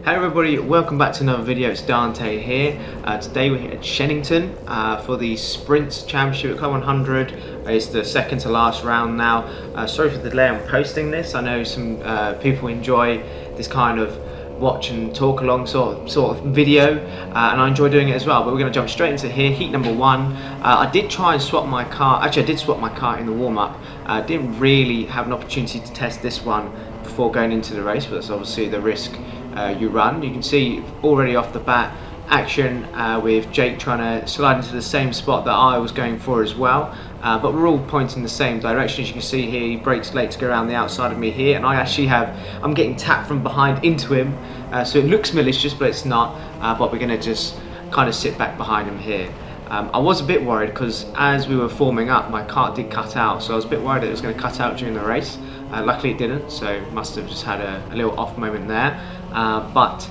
Hey everybody, welcome back to another video. It's Dante here. Today we're here at Shenington for the Sprint Championship at Club 100. It's the second to last round now. Sorry for the delay on posting this. I know some people enjoy this kind of watch and talk along sort of video, and I enjoy doing it as well. But we're going to jump straight into here. Heat number one. I did try and swap my car. Actually, I did swap my car in the warm-up. Didn't really have an opportunity to test this one before going into the race, but that's obviously the risk you run. You can see already off the bat action with Jake trying to slide into the same spot that I was going for as well, but we're all pointing the same direction. As you can see here, he brakes late to go around the outside of me here, and I'm getting tapped from behind into him, so it looks malicious but it's not, but we're going to just kind of sit back behind him here. I was a bit worried because as we were forming up, my car did cut out, so I was a bit worried that it was going to cut out during the race. Luckily it didn't, so must have just had a little off moment there. But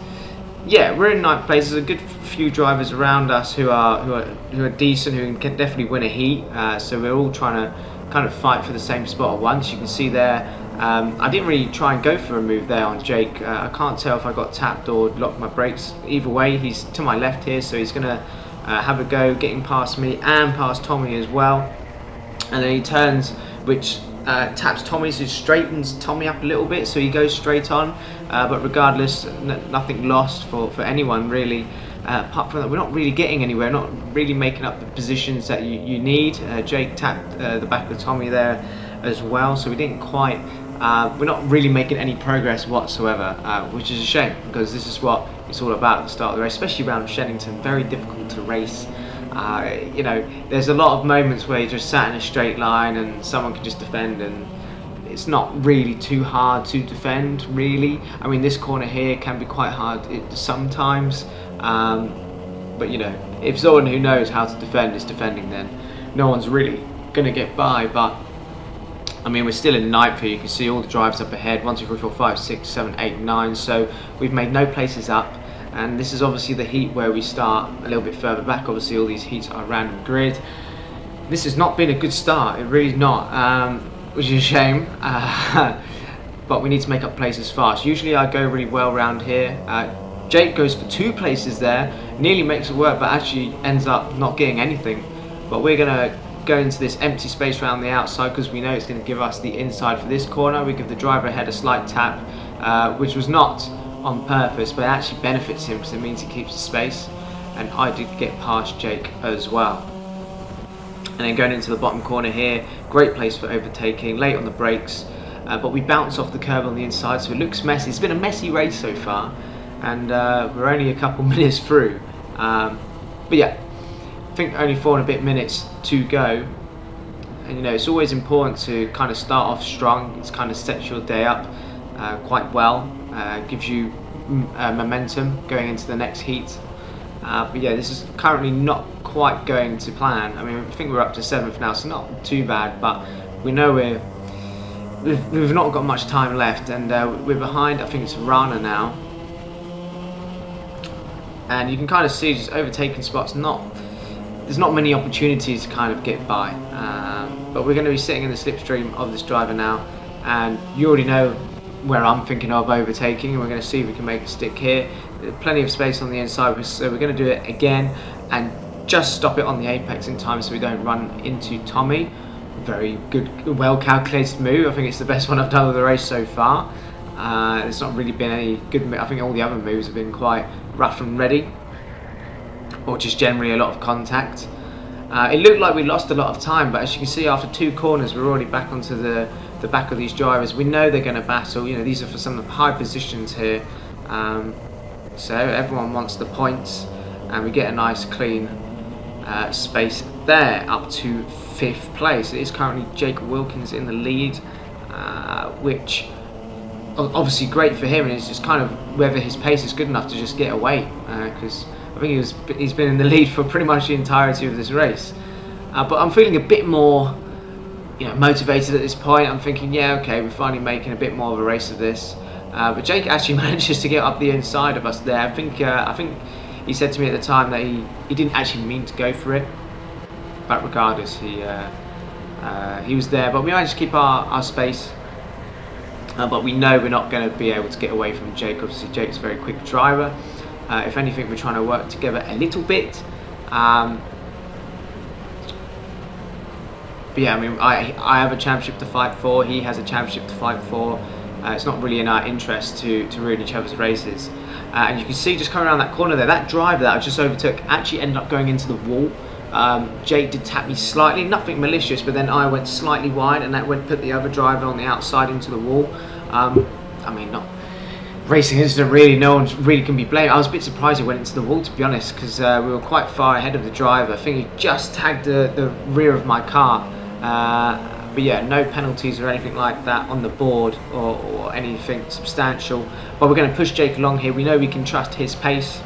yeah, we're in ninth place. There's a good few drivers around us who are decent, who can definitely win a heat. So we're all trying to kind of fight for the same spot at once. You can see there. I didn't really try and go for a move there on Jake. I can't tell if I got tapped or locked my brakes. Either way, he's to my left here, so he's gonna have a go getting past me and past Tommy as well. And then he turns, which taps Tommy, so it straightens Tommy up a little bit, so he goes straight on. But regardless, nothing lost for anyone really. Apart from that, we're not really getting anywhere, not really making up the positions that you need. Jake tapped the back of Tommy there as well, so we didn't quite. We're not really making any progress whatsoever, which is a shame, because this is what it's all about at the start of the race, especially around Shenington. Very difficult to race. You know, there's a lot of moments where you're just sat in a straight line and someone can just defend, and it's not really too hard to defend, really. I mean, this corner here can be quite hard sometimes, but you know, if someone who knows how to defend is defending, then no one's really going to get by. But I mean, we're still in ninth here. You can see all the drives up ahead, 1, 2, 3, 4, 5, 6, 7, 8, 9, so we've made no places up. And this is obviously the heat where we start a little bit further back. Obviously all these heats are random grid. This has not been a good start, it really not, which is a shame. But we need to make up places fast. Usually I go really well around here. Jake goes for 2 places there, nearly makes it work, but actually ends up not getting anything. But we're gonna go into this empty space around the outside because we know it's going to give us the inside for this corner. We give the driver ahead a slight tap, which was not on purpose, but it actually benefits him because it means he keeps the space, and I did get past Jake as well. And then going into the bottom corner here, great place for overtaking, late on the brakes, but we bounce off the curb on the inside, so it looks messy. It's been a messy race so far, and we're only a couple minutes through, but yeah, I think only 4 and a bit minutes to go. And you know, it's always important to kind of start off strong. It kind of sets your day up quite well. Gives you momentum going into the next heat. But yeah, this is currently not quite going to plan. I mean, I think we're up to 7th now, so not too bad, but we know we've not got much time left, and we're behind, I think it's Rana now. And you can kind of see just overtaking spots, there's not many opportunities to kind of get by. But we're going to be sitting in the slipstream of this driver now, and you already know where I'm thinking of overtaking, and we're going to see if we can make a stick here. There's plenty of space on the inside, so we're going to do it again and just stop it on the apex in time so we don't run into Tommy. Very good, well calculated move. I think it's the best one I've done of the race so far. It's not really been any good. I think all the other moves have been quite rough and ready, or just generally a lot of contact. It looked like we lost a lot of time, but as you can see, after 2 corners we're already back onto the back of these drivers. We know they're going to battle. You know, these are for some high positions here, so everyone wants the points, and we get a nice clean space there up to 5th place. It is currently Jake Wilkins in the lead, which obviously great for him, and it's just kind of whether his pace is good enough to just get away, because I think he's been in the lead for pretty much the entirety of this race. But I'm feeling a bit more, you know, motivated at this point. I'm thinking, yeah, okay, we're finally making a bit more of a race of this. But Jake actually manages to get up the inside of us there. I think he said to me at the time that he didn't actually mean to go for it, but regardless, he was there. But we managed to keep our space. but we know we're not going to be able to get away from Jake. Obviously Jake's a very quick driver. If anything, we're trying to work together a little bit. But yeah, I mean, I have a championship to fight for, he has a championship to fight for. It's not really in our interest to ruin each other's races. And you can see just coming around that corner there, that driver that I just overtook actually ended up going into the wall. Jake did tap me slightly, nothing malicious, but then I went slightly wide and that put the other driver on the outside into the wall. I mean, not racing incident really, no one really can be blamed. I was a bit surprised he went into the wall, to be honest, because we were quite far ahead of the driver. I think he just tagged the rear of my car. But yeah, no penalties or anything like that on the board or anything substantial. But we're going to push Jake along here. We know we can trust his pace.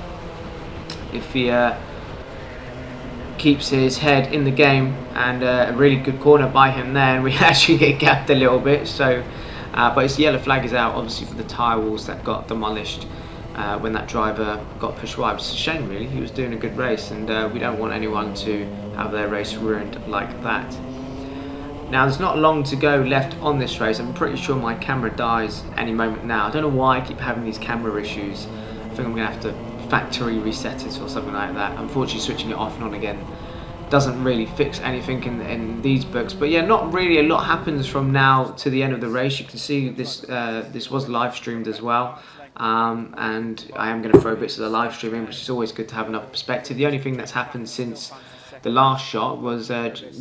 If he keeps his head in the game, and a really good corner by him there, and we actually get gapped a little bit. So, but his yellow flag is out, obviously, for the tyre walls that got demolished when that driver got pushed wide. It's a shame, really. He was doing a good race, and we don't want anyone to have their race ruined like that. Now, there's not long to go left on this race. I'm pretty sure my camera dies any moment now. I don't know why I keep having these camera issues. I think I'm going to have to factory reset it or something like that. Unfortunately, switching it off and on again doesn't really fix anything in these books. But yeah, not really a lot happens from now to the end of the race. You can see this this was live streamed as well. And I am going to throw bits of the live streaming, which is always good to have another perspective. The only thing that's happened since the last shot was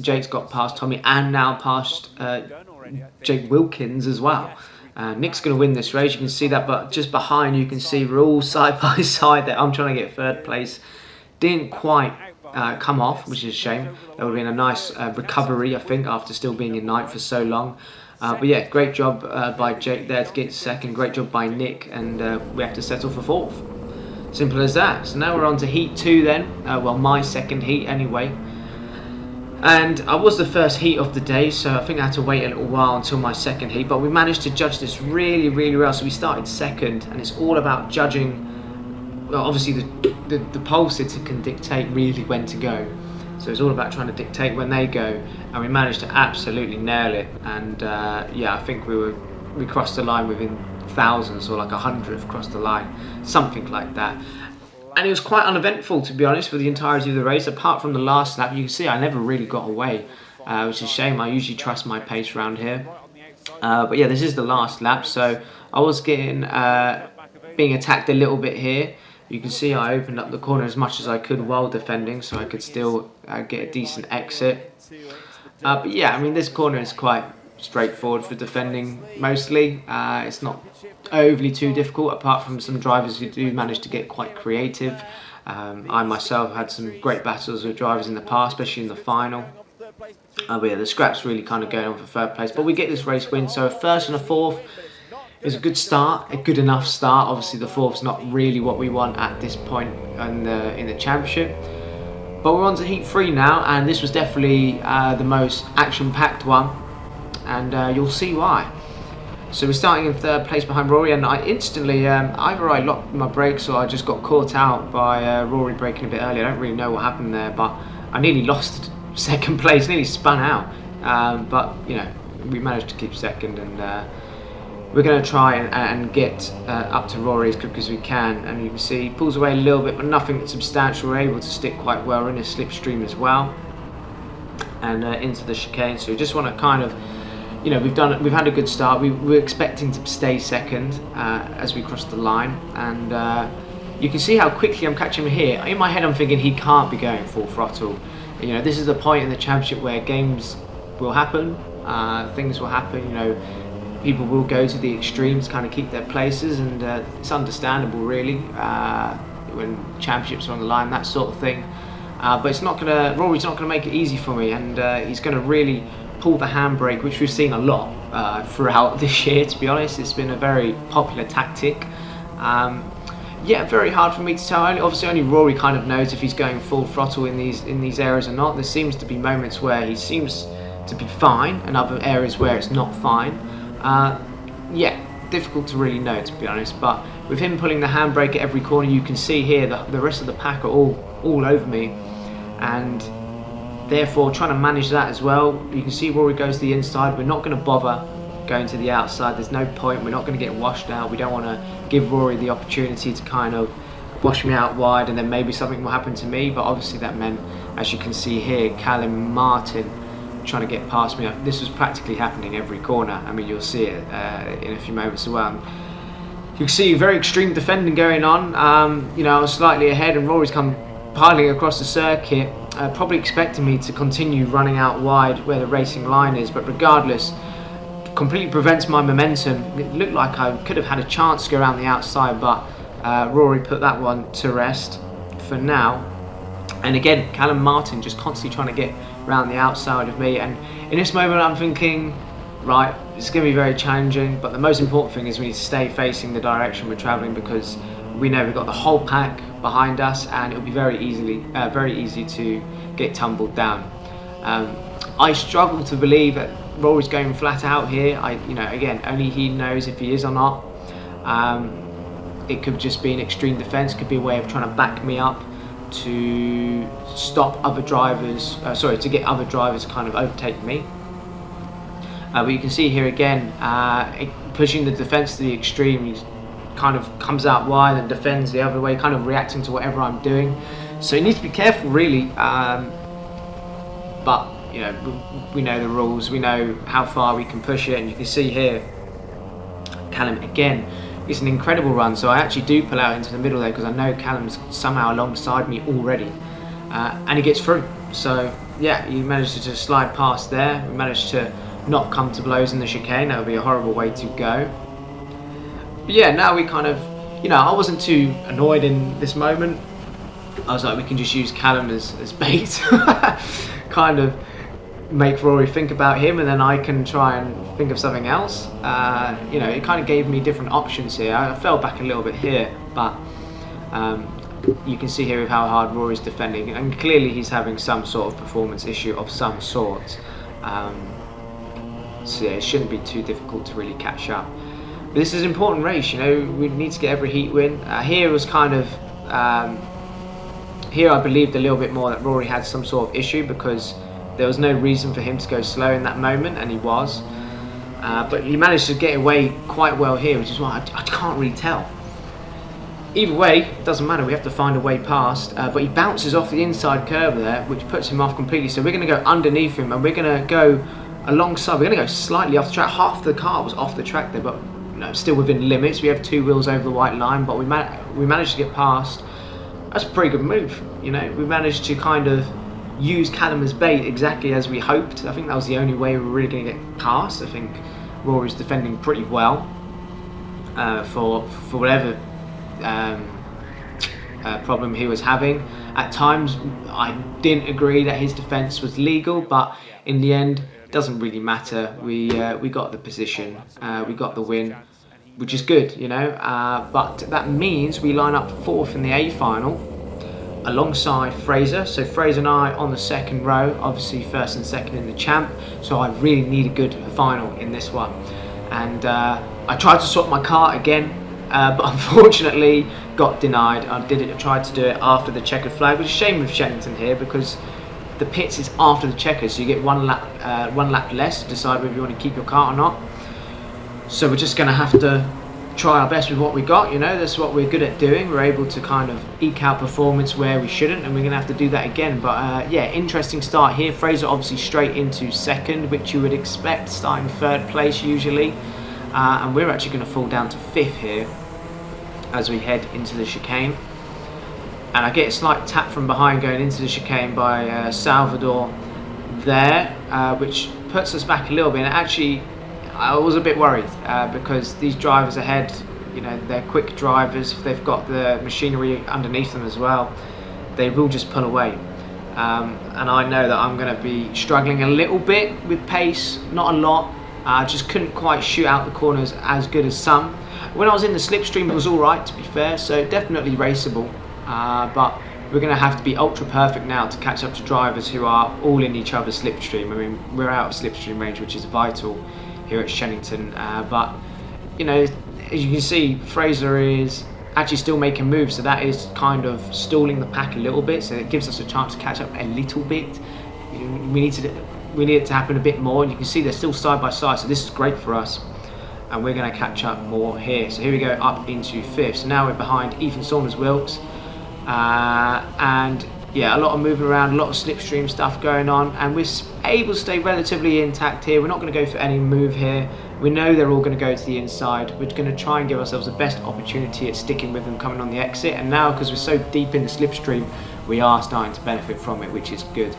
Jake's got past Tommy and now past Jake Wilkins as well. Nick's going to win this race, you can see that, but just behind you can see we're all side by side there. I'm trying to get third place. Didn't quite come off, which is a shame. That would have been a nice recovery, I think, after still being in ninth for so long. But yeah, great job by Jake there to get second. Great job by Nick, and we have to settle for fourth. Simple as that. So now we're on to heat 2 then. Well, my second heat anyway. And I was the first heat of the day, so I think I had to wait a little while until my second heat. But we managed to judge this really, really well. So we started second, and it's all about judging. Well, obviously the pole sitter can dictate really when to go. So it's all about trying to dictate when they go, and we managed to absolutely nail it. And yeah, I think we crossed the line within thousands, or like 100th crossed the line, something like that. And it was quite uneventful, to be honest, for the entirety of the race. Apart from the last lap, you can see I never really got away, which is a shame. I usually trust my pace around here. But yeah, this is the last lap, so I was getting being attacked a little bit here. You can see I opened up the corner as much as I could while defending, so I could still get a decent exit. But yeah, I mean, this corner is quite straightforward for defending mostly. It's not overly too difficult, apart from some drivers who do manage to get quite creative. I myself had some great battles with drivers in the past, especially in the final. But yeah, the scrap's really kind of going on for third place, but we get this race win. So a first and a fourth is a good start, a good enough start. Obviously the fourth's not really what we want at this point in the championship. But we're on to heat 3 now, and this was definitely the most action-packed one, and you'll see why. So we're starting in third place behind Rory, and I instantly, either I locked my brakes or I just got caught out by Rory braking a bit early. I don't really know what happened there, but I nearly lost second place, nearly spun out. But, you know, we managed to keep second, and we're going to try and get up to Rory as quick as we can. And you can see he pulls away a little bit, but nothing substantial. We're able to stick quite well. We're in a slipstream as well, and into the chicane. So we just want to kind of, you know, we've had a good start. We're expecting to stay second as we cross the line, and you can see how quickly I'm catching him here. In my head, I'm thinking he can't be going full throttle. You know, this is the point in the championship where games will happen, things will happen. You know, people will go to the extremes, kind of keep their places, and it's understandable, really, when championships are on the line, that sort of thing. But it's not gonna. Rory's not gonna make it easy for me, and he's gonna really pull the handbrake, which we've seen a lot throughout this year, to be honest. It's been a very popular tactic. Yeah, very hard for me to tell. Obviously only Rory kind of knows if he's going full throttle in these areas or not. There seems to be moments where he seems to be fine, and other areas where it's not fine. Yeah, difficult to really know, to be honest. But with him pulling the handbrake at every corner, you can see here the rest of the pack are all over me, and therefore trying to manage that as well. You can see Rory goes to the inside. We're not going to bother going to the outside. There's no point. We're not going to get washed out. We don't want to give Rory the opportunity to kind of wash me out wide, and then maybe something will happen to me. But obviously that meant, as you can see here, Callum Martin trying to get past me. This was practically happening every corner. I mean, you'll see it in a few moments as well. You can see very extreme defending going on. You know, I was slightly ahead, and Rory's come piling across the circuit, probably expecting me to continue running out wide where the racing line is, but regardless, completely prevents my momentum. It looked like I could have had a chance to go around the outside, but Rory put that one to rest for now. And again, Callum Martin just constantly trying to get around the outside of me, and in this moment I'm thinking, right, it's going to be very challenging, but the most important thing is we need to stay facing the direction we're travelling, because we know we've got the whole pack behind us, and it'll be very easy to get tumbled down. I struggle to believe that Rory's going flat out here. You know, again, only he knows if he is or not. It could just be an extreme defence, could be a way of trying to back me up to stop other drivers, to get other drivers to kind of overtake me. But you can see here again, pushing the defence to the extreme. He kind of comes out wide and defends the other way, kind of reacting to whatever I'm doing. So you need to be careful, really. But you know, we know the rules. We know how far we can push it, and you can see here, Callum again. It's an incredible run. So I actually do pull out into the middle there because I know Callum's somehow alongside me already, and he gets through. So yeah, he managed to just slide past there. We managed to not come to blows in the chicane. That would be a horrible way to go. But yeah, now we kind of, you know, I wasn't too annoyed in this moment. I was like, we can just use Callum as bait, kind of make Rory think about him, and then I can try and think of something else. You know, it kind of gave me different options here. I fell back a little bit here, but you can see here how hard Rory's defending, and clearly he's having some sort of performance issue of some sort. So yeah, it shouldn't be too difficult to really catch up. But this is an important race, you know, we need to get every heat win. Here was kind of, here I believed a little bit more that Rory had some sort of issue, because there was no reason for him to go slow in that moment, and he was. But he managed to get away quite well here, which is why I can't really tell. Either way, it doesn't matter, we have to find a way past. But he bounces off the inside curve there, which puts him off completely. So we're going to go underneath him, and we're going to go alongside. We're going to go slightly off the track. Half the car was off the track there, but you know, still within limits. We have two wheels over the white line, but we managed to get past. That's a pretty good move. You know, we managed to kind of use Callum as bait exactly as we hoped. I think that was the only way we were really going to get past. I think Rory's defending pretty well for whatever problem he was having. At times I didn't agree that his defence was legal, but in the end it doesn't really matter. We got the position, we got the win, which is good, you know. But that means we line up fourth in the A final alongside Fraser. So Fraser and I on the second row, obviously first and second in the champ. So I really need a good final in this one. And I tried to swap my car again, but unfortunately got denied. I tried to do it after the checkered flag, which is a shame with Shenington here, because the pits is after the checkers, so you get one lap less to decide whether you want to keep your car or not. So we're just going to have to try our best with what we got, you know. That's what we're good at doing. We're able to kind of eke out performance where we shouldn't, and we're going to have to do that again. But yeah, interesting start here. Fraser obviously straight into second, which you would expect, starting third place usually. And we're actually going to fall down to fifth here as we head into the chicane. And I get a slight tap from behind going into the chicane by Salvador there, which puts us back a little bit. And actually, I was a bit worried because these drivers ahead, you know, they're quick drivers. If they've got the machinery underneath them as well, they will just pull away. And I know that I'm going to be struggling a little bit with pace, not a lot. I just couldn't quite shoot out the corners as good as some. When I was in the slipstream, it was all right, to be fair, so definitely raceable. But we're going to have to be ultra perfect now to catch up to drivers who are all in each other's slipstream. I mean, we're out of slipstream range, which is vital here at Shenington. But, you know, as you can see, Fraser is actually still making moves, so that is kind of stalling the pack a little bit, so it gives us a chance to catch up a little bit. We need to we need it to happen a bit more. And you can see they're still side by side, so this is great for us. And we're going to catch up more here. So here we go up into 5th. So now we're behind Ethan Saunders-Wilkes. And yeah, a lot of moving around, a lot of slipstream stuff going on. And we're able to stay relatively intact here. We're not going to go for any move here. We know they're all going to go to the inside. We're going to try and give ourselves the best opportunity at sticking with them coming on the exit. And now, because we're so deep in the slipstream, we are starting to benefit from it, which is good.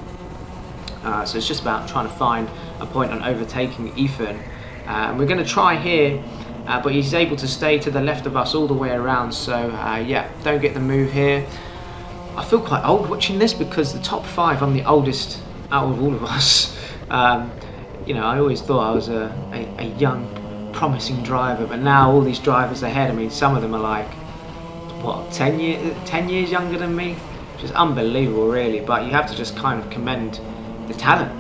So it's just about trying to find a point on overtaking Ethan. And we're going to try here, but he's able to stay to the left of us all the way around. So yeah, don't get the move here. I feel quite old watching this because the top 5, I'm the oldest out of all of us. You know, I always thought I was a young, promising driver, but now all these drivers ahead, I mean, some of them are like, what, 10 years younger than me? Which is unbelievable, really. But you have to just kind of commend the talent.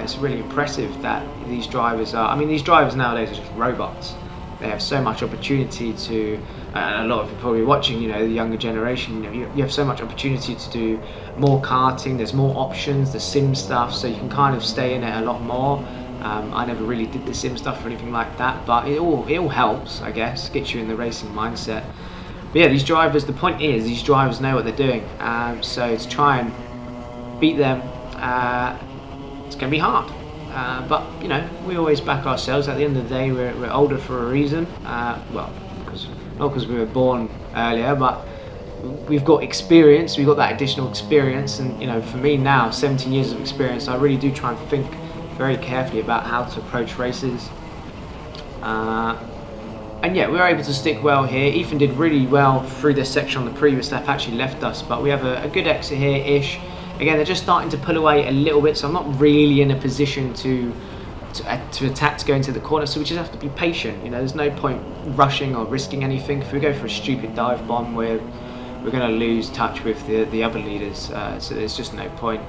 It's really impressive that these drivers are, I mean, these drivers nowadays are just robots. They have so much opportunity to, a lot of you probably watching, you know, the younger generation, you know, you have so much opportunity to do more karting, there's more options, the sim stuff, so you can kind of stay in it a lot more. I never really did the sim stuff or anything like that, but it all helps, I guess, gets you in the racing mindset. But yeah, these drivers, the point is, these drivers know what they're doing, so to try and beat them, it's going to be hard. But you know, we always back ourselves. At the end of the day, we're older for a reason. Well, not because we were born earlier, but we've got experience. We've got that additional experience, and you know, for me now, 17 years of experience, I really do try and think very carefully about how to approach races. And yeah, we were able to stick well here. Ethan did really well through this section on the previous lap, actually left us, but we have a good exit here-ish. Again, they're just starting to pull away a little bit, so I'm not really in a position to attack to go into the corner, so we just have to be patient. You know, there's no point rushing or risking anything. If we go for a stupid dive bomb, we're going to lose touch with the other leaders, so there's just no point.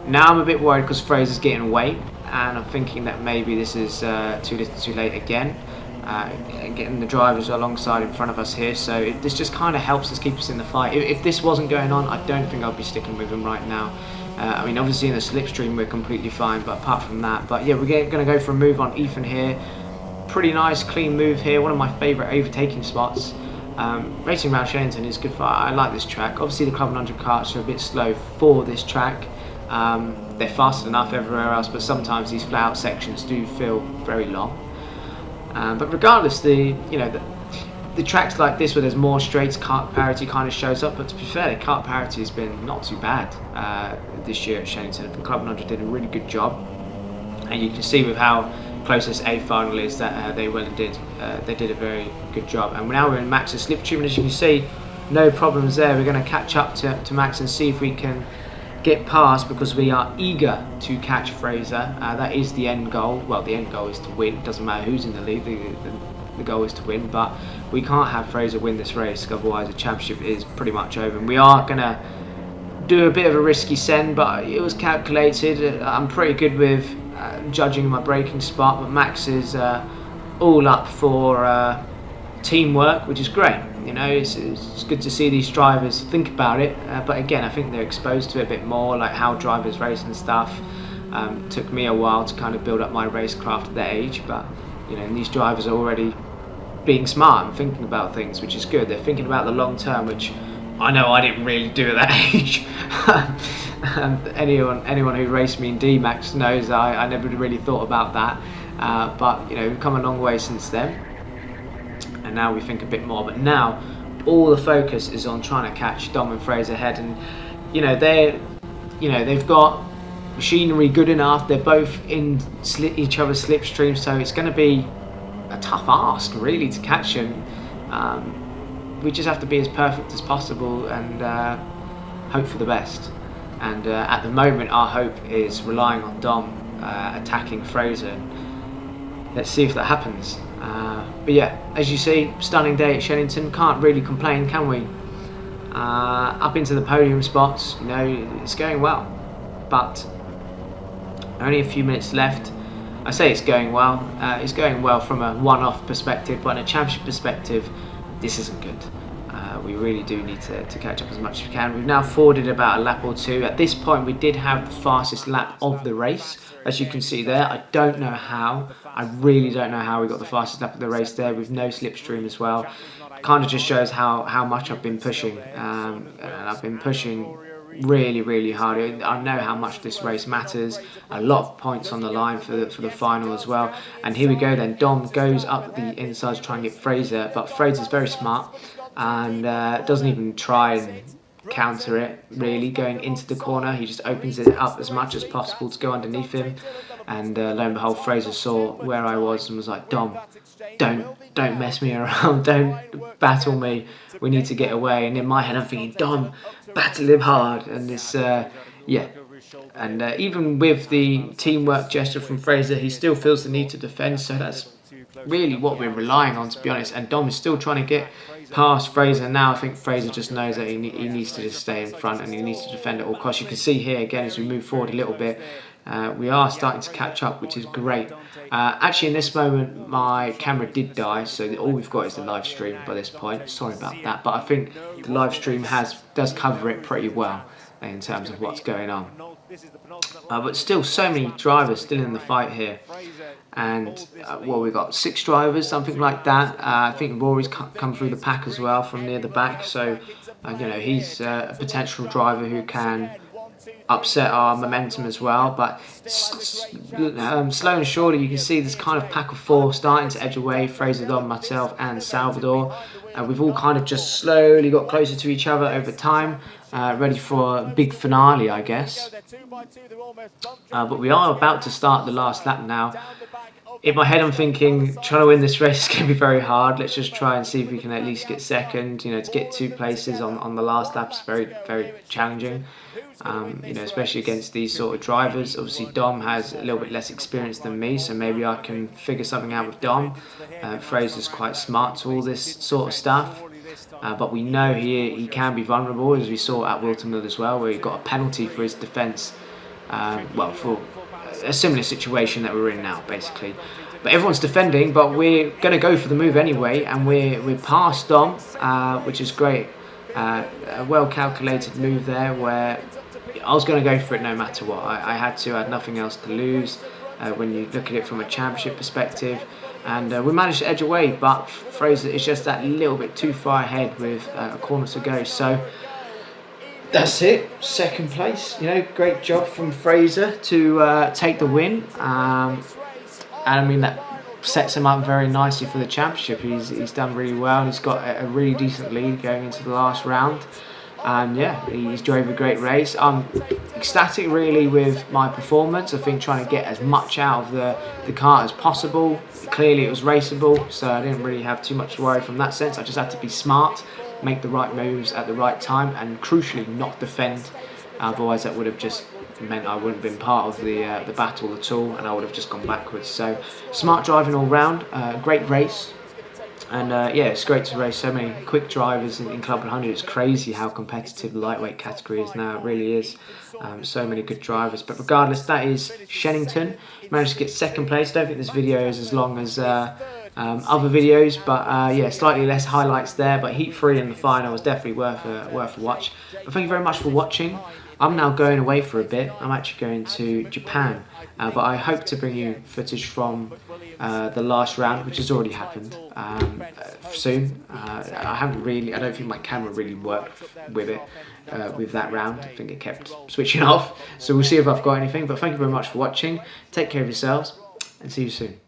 Now I'm a bit worried because Fraser's getting away, and I'm thinking that maybe this is too little too late again. And getting the drivers alongside in front of us here, so this just kind of helps us keep us in the fight. If this wasn't going on, I don't think I'd be sticking with them right now. I mean, obviously in the slipstream we're completely fine, but apart from that, but yeah, we're going to go for a move on Ethan here. Pretty nice, clean move here. One of my favourite overtaking spots. Racing around Shenington is good for. I like this track. Obviously the Club100 karts are a bit slow for this track. They're fast enough everywhere else, but sometimes these flat out sections do feel very long. But regardless, the tracks like this where there's more straights, kart parity kind of shows up. But to be fair, the kart parity has been not too bad this year at Shenington. The Club100 did a really good job, and you can see with how close this A final is that they did a very good job. And now we're in Max's slipstream, and as you can see, no problems there. We're going to catch up to Max and see if we can get past, because we are eager to catch Fraser. That is the end goal. Well, the end goal is to win. It doesn't matter who's in the lead, the goal is to win, but we can't have Fraser win this race, otherwise the championship is pretty much over. And we are going to do a bit of a risky send, but it was calculated. I'm pretty good with judging my braking spot, but Max is all up for teamwork, which is great. You know, it's good to see these drivers think about it, but again, I think they're exposed to it a bit more, like how drivers race and stuff. Took me a while to kind of build up my racecraft at that age, but you know, these drivers are already being smart and thinking about things, which is good. They're thinking about the long term, which I know I didn't really do at that age. Anyone who raced me in D-Max knows I never really thought about that, but you know, we've come a long way since then. And now we think a bit more, but now all the focus is on trying to catch Dom and Fraser ahead. And you know, they've got machinery good enough. They're both in each other's slipstream, so it's going to be a tough ask really to catch them. We just have to be as perfect as possible and hope for the best. And at the moment, our hope is relying on Dom attacking Fraser. Let's see if that happens. But yeah, as you see, stunning day at Shenington. Can't really complain, can we? Up into the podium spots, you know, it's going well. But only a few minutes left. I say it's going well. It's going well from a one-off perspective, but in a championship perspective, this isn't good. we really do need to catch up as much as we can. We've now forwarded about a lap or two. At this point, we did have the fastest lap of the race, as you can see there. I don't know how. I really don't know how we got the fastest lap of the race there with no slipstream as well. Kind of just shows how much I've been pushing. And I've been pushing really hard. I know how much this race matters. A lot of points on the line for the final as well. And here we go then. Dom goes up the inside to try and get Fraser, but Fraser's very smart and doesn't even try and counter it really. Going into the corner, he just opens it up as much as possible to go underneath him. And lo and behold, Fraser saw where I was and was like, Dom, don't mess me around, don't battle me, we need to get away. And in my head I'm thinking, Dom, battle him hard. And this yeah, and even with the teamwork gesture from Fraser, he still feels the need to defend, so that's really what we're relying on, to be honest. And Dom is still trying to get past Fraser now. I think Fraser just knows that he needs to just stay in front and he needs to defend at all costs. You can see here again as we move forward a little bit, we are starting to catch up, which is great. Actually, in this moment, my camera did die, so all we've got is the live stream by this point. Sorry about that, but I think the live stream does cover it pretty well in terms of what's going on. But still, so many drivers still in the fight here. And well, we've got 6 drivers, something like that. I think Rory's come through the pack as well from near the back, so you know, he's a potential driver who can upset our momentum as well. But slow and surely, you can see this kind of pack of 4 starting to edge away. Fraser, Dom, myself and Salvador. We've all kind of just slowly got closer to each other over time, ready for a big finale, I guess. But we are about to start the last lap now. In my head I'm thinking, trying to win this race is going to be very hard. Let's just try and see if we can at least get second. You know, to get 2 places on the last lap is very challenging. You know, especially against these sort of drivers. Obviously Dom has a little bit less experience than me, so maybe I can figure something out with Dom. Fraser's quite smart to all this sort of stuff. But we know he can be vulnerable, as we saw at Wilton Mill as well, where he got a penalty for his defence. Well, for a similar situation that we're in now, basically. But everyone's defending, but we're going to go for the move anyway, and we're past Dom, which is great. A well-calculated move there, where I was going to go for it no matter what. I had nothing else to lose when you look at it from a championship perspective. And we managed to edge away, but Fraser is just that little bit too far ahead with a corner to go. So that's it, 2nd place. You know, great job from Fraser to take the win. And I mean, that sets him up very nicely for the championship. He's done really well. He's got a really decent lead going into the last round. And yeah, he's drove a great race. I'm ecstatic really with my performance. I think trying to get as much out of the car as possible. Clearly it was raceable, so I didn't really have too much to worry from that sense. I just had to be smart, make the right moves at the right time, and crucially not defend. Otherwise that would have just meant I wouldn't have been part of the battle at all, and I would have just gone backwards. So smart driving all round, great race. And yeah, it's great to race so many quick drivers in Club 100. It's crazy how competitive the lightweight category is now. It really is. So many good drivers. But regardless, that is Shenington. Managed to get 2nd place. Don't think this video is as long as other videos, but yeah, slightly less highlights there. But Heat 3 in the final was definitely worth a watch. But thank you very much for watching. I'm now going away for a bit. I'm actually going to Japan, but I hope to bring you footage from the last round, which has already happened, soon. I don't think my camera really worked with it, with that round. I think it kept switching off, so we'll see if I've got anything. But thank you very much for watching. Take care of yourselves and see you soon.